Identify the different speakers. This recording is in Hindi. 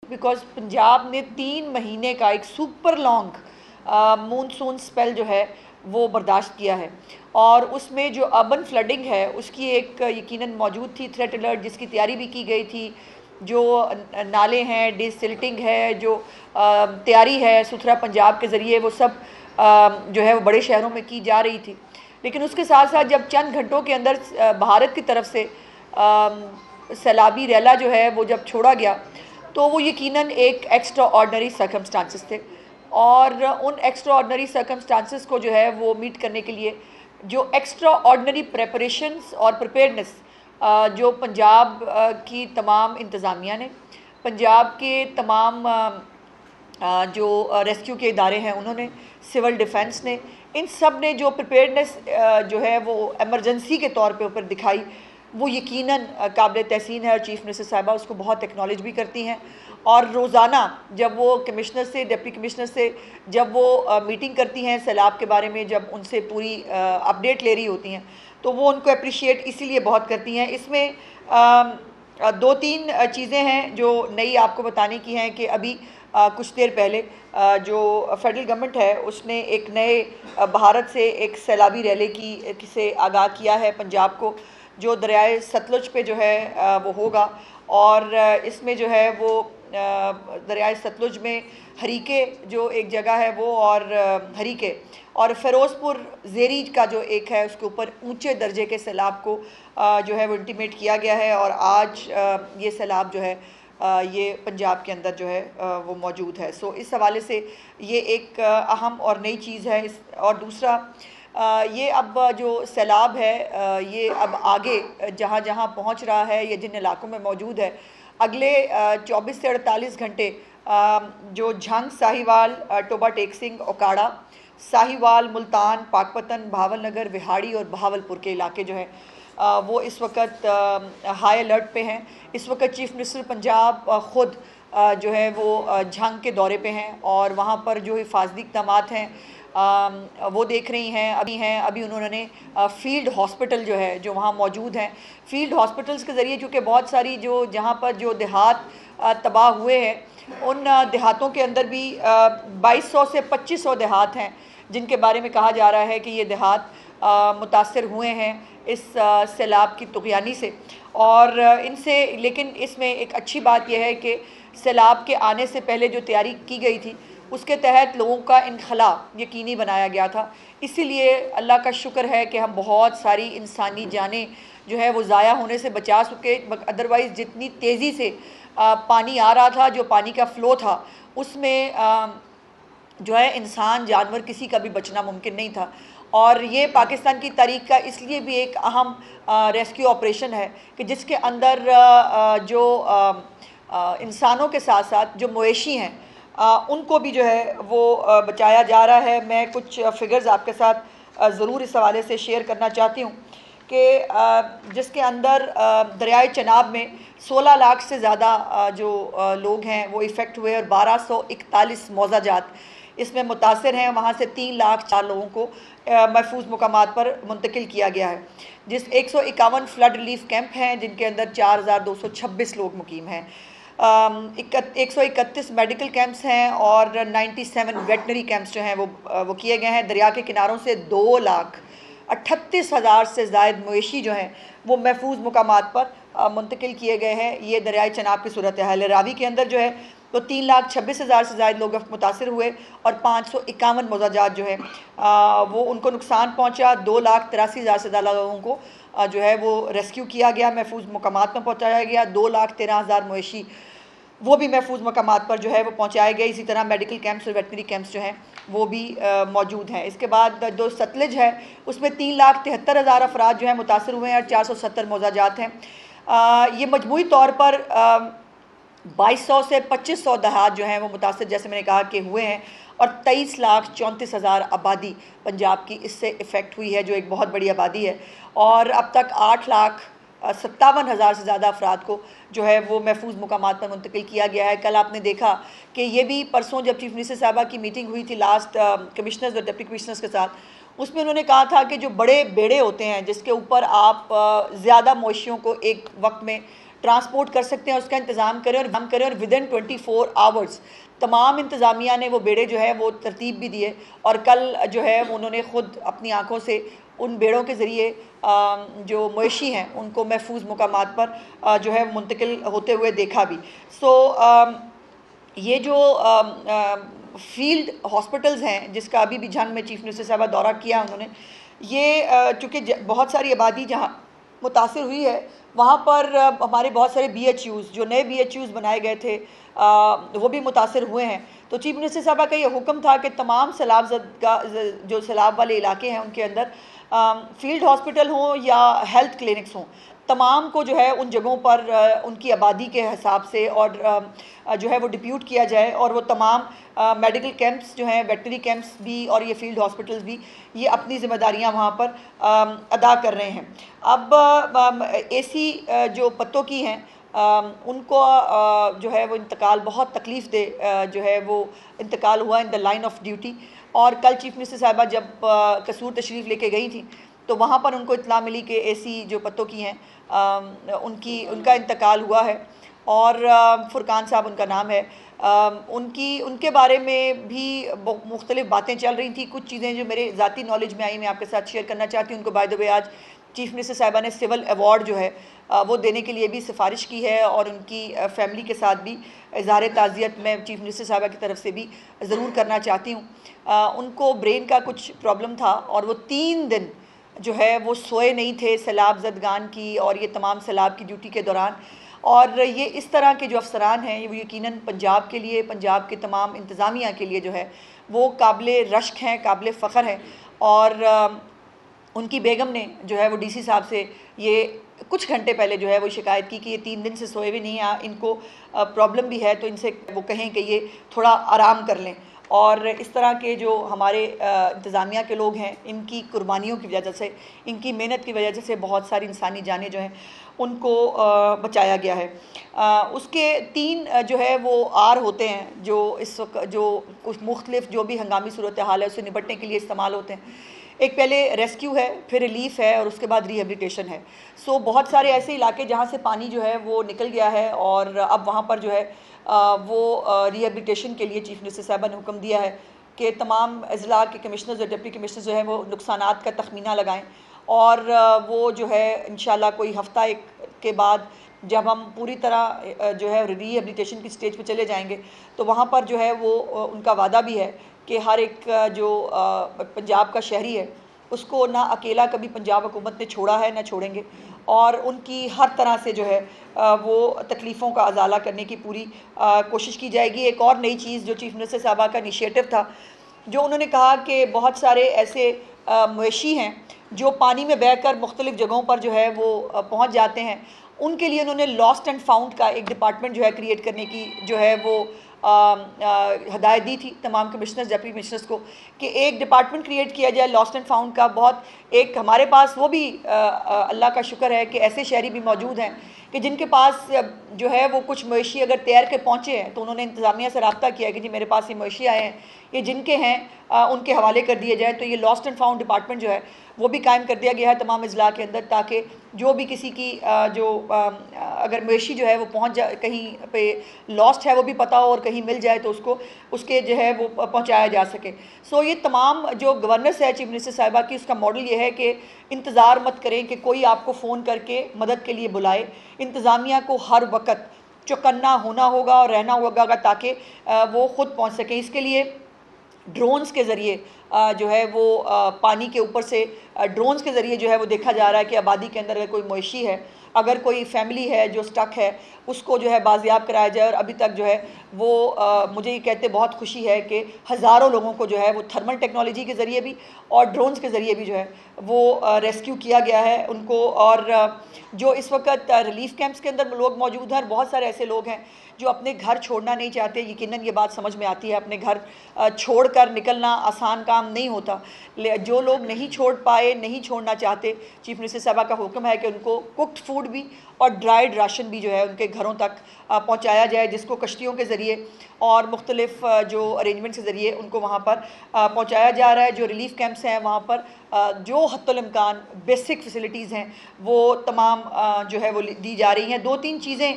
Speaker 1: बिकॉज पंजाब ने 3 महीने का एक सुपर लॉन्ग मानसून स्पेल जो है वो बर्दाश्त किया है, और उसमें जो अर्बन फ्लडिंग है उसकी एक यकीनन मौजूद थी थ्रेट अलर्ट, जिसकी तैयारी भी की गई थी। जो नाले हैं, डिसिल्टिंग है, जो तैयारी है सुथरा पंजाब के ज़रिए, वो सब जो है वो बड़े शहरों में की जा रही थी। लेकिन उसके साथ साथ जब चंद घंटों के अंदर भारत की तरफ से सैलाबी रैला जो है वो जब छोड़ा गया, तो वो यकीनन एक एक्स्ट्रा ऑर्डनरी सर्कमस्टांसिस थे, और उन एक्स्ट्रा ऑर्डनरी सर्कमस्टांसिस को जो है वो मीट करने के लिए जो एक्स्ट्रा ऑर्डनरी प्रेपरेशंस और प्रिपेयर्डनेस जो पंजाब की तमाम इंतज़ामिया ने, पंजाब के तमाम जो रेस्क्यू के इदारे हैं उन्होंने, सिविल डिफेंस ने, इन सब ने जो प्रिपेयर्डनेस जो है वो एमरजेंसी के तौर पे ऊपर दिखाई, वो यकीनन काबिल तहसीन है। और चीफ़ मिनिस्टर साहिबा उसको बहुत एक्नॉलेज भी करती हैं, और रोज़ाना जब वो कमिश्नर से, डिप्टी कमिश्नर से जब वो मीटिंग करती हैं सैलाब के बारे में, जब उनसे पूरी अपडेट ले रही होती हैं, तो वो उनको अप्रिशिएट इसीलिए बहुत करती हैं। इसमें 2-3 चीज़ें हैं जो नई आपको बताने की हैं कि अभी कुछ देर पहले जो फेडरल गवर्नमेंट है उसने एक नए भारत से एक सैलाबी रैली की से आगाह किया है पंजाब को, जो दरियाए सतलुज पे जो है वो होगा। और इसमें जो है वो दरियाए सतलुज में हरीके जो एक जगह है वो, और हरीके और फ़िरोज़पुर ज़ेरी का जो एक है उसके ऊपर ऊंचे दर्जे के सैलाब को जो है वो इंटीमेट किया गया है, और आज ये सैलाब जो है ये पंजाब के अंदर जो है वो मौजूद है। सो इस हवाले से ये एक अहम और नई चीज़ है। और दूसरा ये अब जो सैलाब है ये अब आगे जहाँ जहाँ पहुँच रहा है या जिन इलाकों में मौजूद है, अगले 24 से 48 घंटे जो झंग, साहिवाल, टोबा टेक सिंह, ओकाड़ा, साहिवाल, मुल्तान, पाकपतन, भावलनगर, विहाड़ी और बहावलपुर के इलाके जो हैं वो इस वक्त हाई अलर्ट पे हैं। इस वक्त चीफ़ मिनिस्टर पंजाब ख़ुद जो है वो झंग के दौरे पे हैं, और वहाँ पर जो हिफाजती इक़दामात हैं वो देख रही हैं। अभी उन्होंने फील्ड हॉस्पिटल जो है जो वहाँ मौजूद हैं, फील्ड हॉस्पिटल्स के ज़रिए, चूँकि बहुत सारी जो जहाँ पर जो देहात तबाह हुए हैं, उन देहातों के अंदर भी 2200 से 2500 देहात हैं जिनके बारे में कहा जा रहा है कि ये देहात मुतासर हुए हैं इस सैलाब की तुग़यानी से। और इनसे, लेकिन इसमें एक अच्छी बात यह है कि सैलाब के आने से पहले जो तैयारी की गई थी उसके तहत लोगों का इनखला यकीनी बनाया गया था। इसीलिए अल्लाह का शुक्र है कि हम बहुत सारी इंसानी जानें जो है वो ज़ाया होने से बचा सके। अदरवाइज़ जितनी तेज़ी से पानी आ रहा था, जो पानी का फ़्लो था, उसमें जो है इंसान, जानवर, किसी का भी बचना मुमकिन नहीं था। और ये पाकिस्तान की तारीख़ का इसलिए भी एक अहम रेस्क्यू ऑपरेशन है कि जिसके अंदर जो इंसानों के साथ साथ जो मवेशी हैं उनको भी जो है वो बचाया जा रहा है। मैं कुछ फ़िगर्स आपके साथ ज़रूर इस हवाले से शेयर करना चाहती हूँ कि जिसके अंदर दरियाए चनाब में 16 लाख से ज़्यादा जो लोग हैं वो इफ़ेक्ट हुए, और 1241 मौज़ाजात इसमें मुतासर हैं। वहाँ से 3,04,000 लोगों को महफूज मकामात पर मुंतकिल किया गया है। जिस 151 फ्लड रिलीफ कैंप हैं जिनके अंदर 4,226 लोग मुकीम हैं। 131 मेडिकल कैंप्स हैं, और 97 वेटनरी कैंप्स जो हैं वो किए गए हैं। दरिया के किनारों से 2,38,000 से ज़ायद मवेशी जो हैं वो महफूज मकामात पर मुंतकिल किए गए हैं। ये दरियाए चनाब की सूरत हाल है। रावी के अंदर जो है तो 3,26,000 से ज़ायद लोग मुतासर हुए, और 551 मौज़ाजात जो है वो उनको नुकसान पहुँचा। 2,83,000 से ज़्यादा लोगों को जो है वो रेस्क्यू किया गया, महफूज मकामात पर पहुँचाया गया। 2,13,000 मवेशी वो भी महफूज मकामात पर जो है वो पहुँचाए गए। इसी तरह मेडिकल कैंप्स और वेटनरी कैंप्स जो हैं वो भी मौजूद हैं। इसके बाद जो सतलज है उसमें 3,73,000 अफराद जो हैं मुतासर हुए हैं, और 470 मौज़ाजात हैं। ये मजमूई तौर पर 2200 से 2500 देहात जो हैं वो मुतासर, जैसे मैंने कहा, कि हुए हैं, और 23,34,000 आबादी पंजाब की इससे इफ़ेक्ट हुई है, जो एक बहुत बड़ी आबादी है। और अब तक 8,57,000 से ज़्यादा अफराद को जो है वो महफूज मकामात पर मुंतकिल किया गया है। कल आपने देखा कि ये भी परसों जब चीफ मिनिस्टर साहबा की मीटिंग हुई थी लास्ट कमिश्नर्स और डिप्टी कमिश्नर्स के साथ, उसमें उन्होंने कहा था कि जो बड़े बेड़े होते हैं जिसके ऊपर आप ज़्यादा मवेशियों को एक वक्त में ट्रांसपोर्ट कर सकते हैं उसका इंतज़ाम करें और विदिन 24 आवर्स तमाम इंतज़ामिया ने वो बेड़े जो है वो तरतीब भी दिए और कल जो है उन्होंने ख़ुद अपनी आँखों से उन बेड़ों के ज़रिए जो मवेशी हैं उनको महफूज मकामात पर जो है मुंतकिल होते हुए देखा भी। सो ये जो फील्ड हॉस्पिटल्स हैं जिसका अभी भी झंग में चीफ मिनिस्टर साहबा दौरा किया उन्होंने, ये चूँकि बहुत सारी आबादी जहाँ मुतासिर हुई है वहाँ पर हमारे बहुत सारे BHUs जो नए BHUs बनाए गए थे वो भी मुतासिर हुए हैं। तो चीफ मिनिस्टर साहबा का ये हुक्म था कि तमाम जो सैलाब वाले इलाके हैं उनके अंदर फील्ड हॉस्पिटल हों या हेल्थ क्लिनिक्स हों, तमाम को जो है उन जगहों पर उनकी आबादी के हिसाब से और जो है वो डिप्यूट किया जाए और वो तमाम मेडिकल कैंप्स जो हैं, वेटनरी कैंप्स भी और ये फील्ड हॉस्पिटल्स भी ये अपनी ज़िम्मेदारियां वहाँ पर अदा कर रहे हैं। अब ऐसी जो पत्तों की हैं उनको जो है वो इंतकाल बहुत तकलीफ़ दे जो है वो इंतकाल हुआ in the line of duty. और कल चीफ मिनिस्टर साहिबा जब कसूर तशरीफ़ लेके गई थी तो वहाँ पर उनको इत्तला मिली कि ऐसी जो पत्तों की हैं उनका इंतकाल हुआ है और फुरकान साहब उनका नाम है। उनके बारे में भी मुख्तलिफ़ बातें चल रही थी। कुछ चीज़ें जो मेरे ज़ाती नॉलेज में आई मैं आपके साथ शेयर करना चाहती हूँ। उनको बाय द वे आज चीफ मिनिस्टर साहिबा ने सिविल अवार्ड जो है वो देने के लिए भी सिफारिश की है और उनकी फैमिली के साथ भी इज़हार ताज़ियत मैं चीफ मिनिस्टर साहिबा की तरफ से भी ज़रूर करना चाहती हूँ। उनको ब्रेन का कुछ प्रॉब्लम था और वो 3 दिन जो है वो सोए नहीं थे सैलाब ज़दगान की और ये तमाम सैलाब की ड्यूटी के दौरान। और ये इस तरह के जो अफसरान हैं वो यकीनन पंजाब के लिए, पंजाब के तमाम इंतज़ामिया के लिए जो है वो काबिल रश्क हैं, काबिल फ़ख्र हैं। और उनकी बेगम ने जो है वो DC साहब से ये कुछ घंटे पहले जो है वो शिकायत की कि ये 3 दिन से सोए भी नहीं हैं, इनको प्रॉब्लम भी है, तो इनसे वो कहें कि ये थोड़ा आराम कर लें। और इस तरह के जो हमारे इंतज़ामिया के लोग हैं इनकी कुर्बानियों की वजह से, इनकी मेहनत की वजह से बहुत सारी इंसानी जानें जो हैं उनको बचाया गया है। उसके 3 जो है वो आर होते हैं जो इस वक्त जो कुछ मुख्तलिफ जो भी हंगामी सूरत हाल है उससे निपटने के लिए इस्तेमाल होते हैं। एक पहले रेस्क्यू है, फिर रिलीफ़ है और उसके बाद रिहेबिलिटेशन है। सो बहुत सारे ऐसे इलाके जहाँ से पानी जो है वो निकल गया है और अब वहाँ पर जो है वो रिहेबिलिटेशन के लिए चीफ मिनिस्टर साहबा ने हुक्म दिया है कि तमाम अज़ला के कमिश्नर्स और डिप्टी कमिश्नर्स जो है वो नुकसानात का तखमीना लगाएं और वो जो है इंशाल्लाह कोई हफ़्ता एक के बाद जब हम पूरी तरह जो है रिहेबिलिटेशन की स्टेज पे चले जाएंगे तो वहाँ पर जो है वो उनका वादा भी है कि हर एक जो पंजाब का शहरी है उसको ना अकेला कभी पंजाब हुकूमत ने छोड़ा है ना छोड़ेंगे और उनकी हर तरह से जो है वो तकलीफ़ों का अजाला करने की पूरी कोशिश की जाएगी। एक और नई चीज़ जो चीफ मिनिस्टर साहबा का इनिशिएटिव था, जो उन्होंने कहा कि बहुत सारे ऐसे मवेशी हैं जो पानी में बहकर मुख्तलिफ़ जगहों पर जो है वो पहुँच जाते हैं, उनके लिए उन्होंने लॉस्ट एंड फाउंड का एक डिपार्टमेंट जो है क्रिएट करने की जो है वो हदायत दी थी तमाम कमिश्नर्स, डिप्टी कमिश्नर्स को कि एक डिपार्टमेंट क्रिएट किया जाए लॉस्ट एंड फाउंड का। बहुत एक हमारे पास वो भी अल्लाह का शुक्र है कि ऐसे शहरी भी मौजूद हैं कि जिनके पास जो है वो कुछ मवेशी अगर तैर के पहुँचे हैं तो उन्होंने इंतज़ामिया से रब्ता किया कि जी मेरे पास ये मवेशी आए हैं, ये जिनके हैं उनके हवाले कर दिए जाए। तो ये लॉस्ट एंड फाउंड डिपार्टमेंट जो है वो भी कायम कर दिया गया है तमाम अज़ला के अंदर, ताकि जो भी किसी की जो अगर मवेशी जो है वो पहुंच जा कहीं पे लॉस्ट है वो भी पता हो और कहीं मिल जाए तो उसको उसके जो है वो पहुंचाया जा सके। सो ये तमाम जो गवर्नेंस है चीफ मिनिस्टर साहिबा की, उसका मॉडल ये है कि इंतज़ार मत करें कि कोई आपको फ़ोन करके मदद के लिए बुलाए। इंतज़ामिया को हर वक्त चौकन्ना होना होगा और रहना होगा ताकि वो ख़ुद पहुँच सकें। इसके लिए ड्रोन्स के ज़रिए जो है वो पानी के ऊपर से ड्रोन्स के ज़रिए जो है वो देखा जा रहा है कि आबादी के अंदर अगर कोई मवेशी है, अगर कोई फैमिली है जो स्टक है, उसको जो है बाजियाब कराया जाए। और अभी तक जो है वो मुझे ये कहते बहुत खुशी है कि हज़ारों लोगों को जो है वो थर्मल टेक्नोलॉजी के ज़रिए भी और ड्रोन्स के ज़रिए भी जो है वो रेस्क्यू किया गया है उनको। और जो इस वक्त रिलीफ़ कैंप्स के अंदर लोग मौजूद हैं, बहुत सारे ऐसे लोग हैं जो अपने घर छोड़ना नहीं चाहते। यकीनन ये बात समझ में आती है, अपने घर छोड़ कर निकलना आसान काम काम नहीं होता। जो लोग नहीं छोड़ पाए, नहीं छोड़ना चाहते, चीफ मिनिस्टर साहबा का हुक्म है कि उनको कुक्ड फूड भी और ड्राइड राशन भी जो है उनके घरों तक पहुँचाया जाए, जिसको कश्तियों के ज़रिए और मुख्तलिफ जो अरेंजमेंट्स के ज़रिए उनको वहाँ पर पहुँचाया जा रहा है। जो रिलीफ़ कैंप्स हैं वहाँ पर जो हत्तुल इम्कान बेसिक फैसिलिटीज़ हैं वो तमाम जो है वो दी जा रही हैं। 2-3 चीज़ें